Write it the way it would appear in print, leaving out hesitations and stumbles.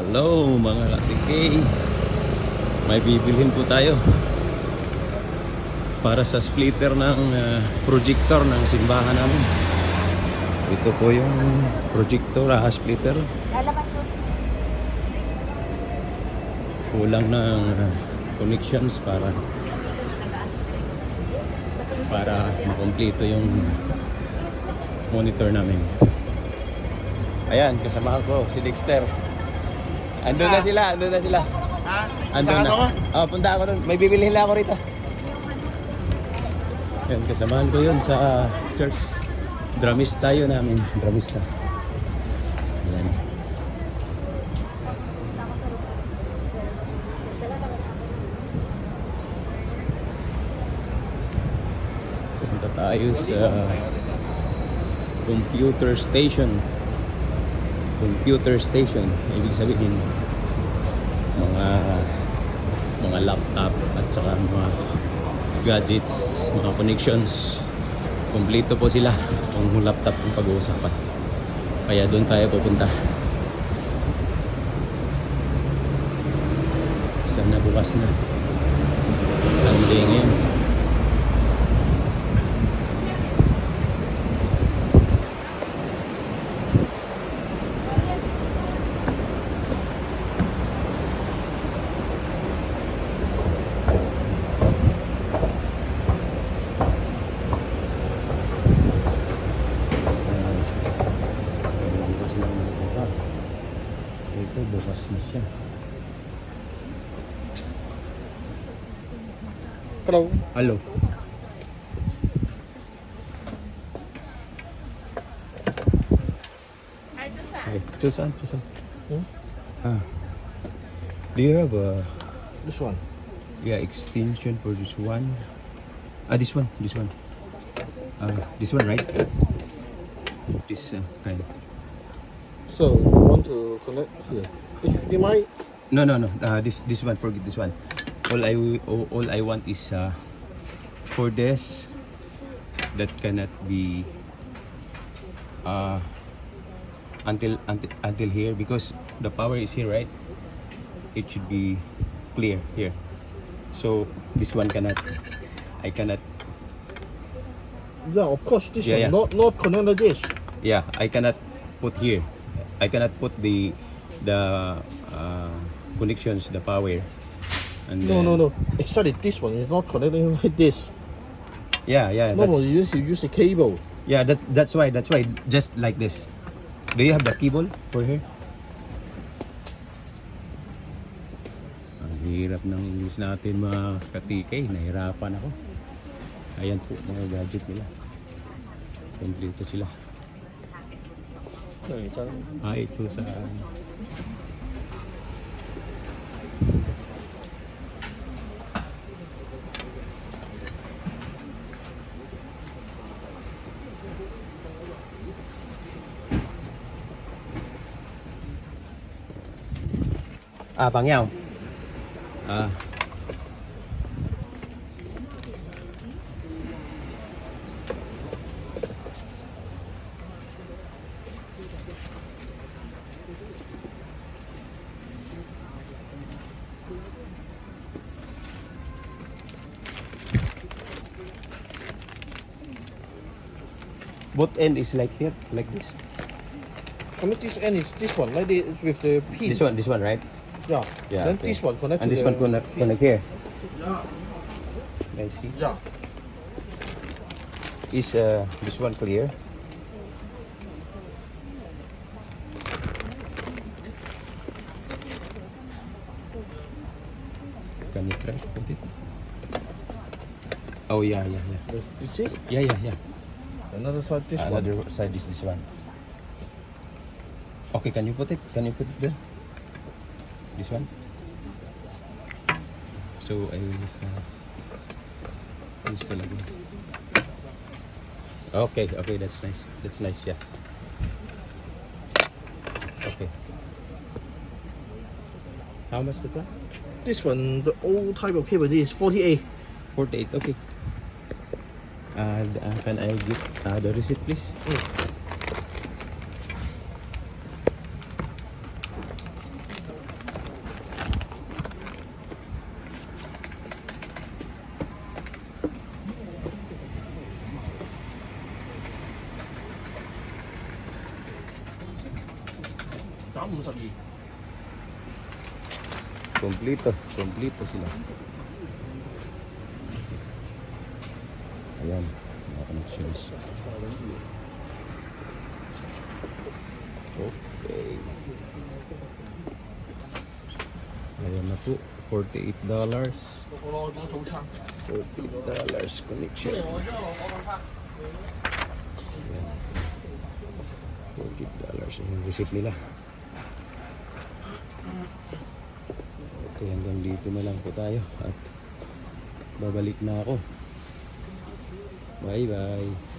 Hello mga ka-TK, may bibilhin po tayo para sa splitter ng projector ng simbahan namin. Ito po yung projector, splitter. Kulang ng connections para makompleto yung monitor namin. Ayan, kasama ko si Dexter. Andun na sila. Ha? Andun na. Oh, punta ako doon. May bibilihin lang ako rito. Yan, kasamahan ko yun sa church. Dramista yun namin. Dramista. Yan. Punta tayo sa computer station. Computer station, ibig sabihin mga laptop at saka mga gadgets, mga connections, kompleto po sila kung laptop ang pag-uusapan, kaya doon tayo pupunta. Sana bukas na, Sunday ngayon. Ito, bukas na siya. Hello. Hello. Hey, Chusan. Do you have This one. extension for this one? This one. This one, right? This kind. So you want to connect here? HDMI? No. This one. Forget this one. All I want is for this that cannot be until here, because the power is here, right? It should be clear here. So this one cannot. I cannot. Yeah, of course. This Yeah, one. yeah. Not connect like this. Yeah, I cannot put here. I cannot put the connections, the power. And No. Exactly. This one is not connecting like this. Yeah. Normally you use a cable. Yeah, that's why just like this. Do you have the cable for here? Ang hirap ng English natin mga ka-TK, nahirapan ako. Ayan po mga gadget nila. Kompleto sila. Ito sa bằng nhau. Both end is like here, like this. Connect this end is this one, like this with the pin. This one, right? Yeah. Then okay. this one connect And to this the one connect here. Yeah. I see. Yeah. Is this one clear? Can you try to put it? Oh yeah. You see? Yeah. Another side this one. Another side is this one. Okay, can you put it? Can you put it there? This one. So I will install again. Okay, that's nice. Yeah. Okay. How much the plan? This one, the old type of cable, this is 48. 48. Okay. Can I get the receipt, please? Kompleto sila. Ayan, mga connections. Okay. Ayan na po, $48. $48 connection. Ayan. $48 yung receipt nila. Okay, hanggang dito na lang po tayo at babalik na ako. Bye bye.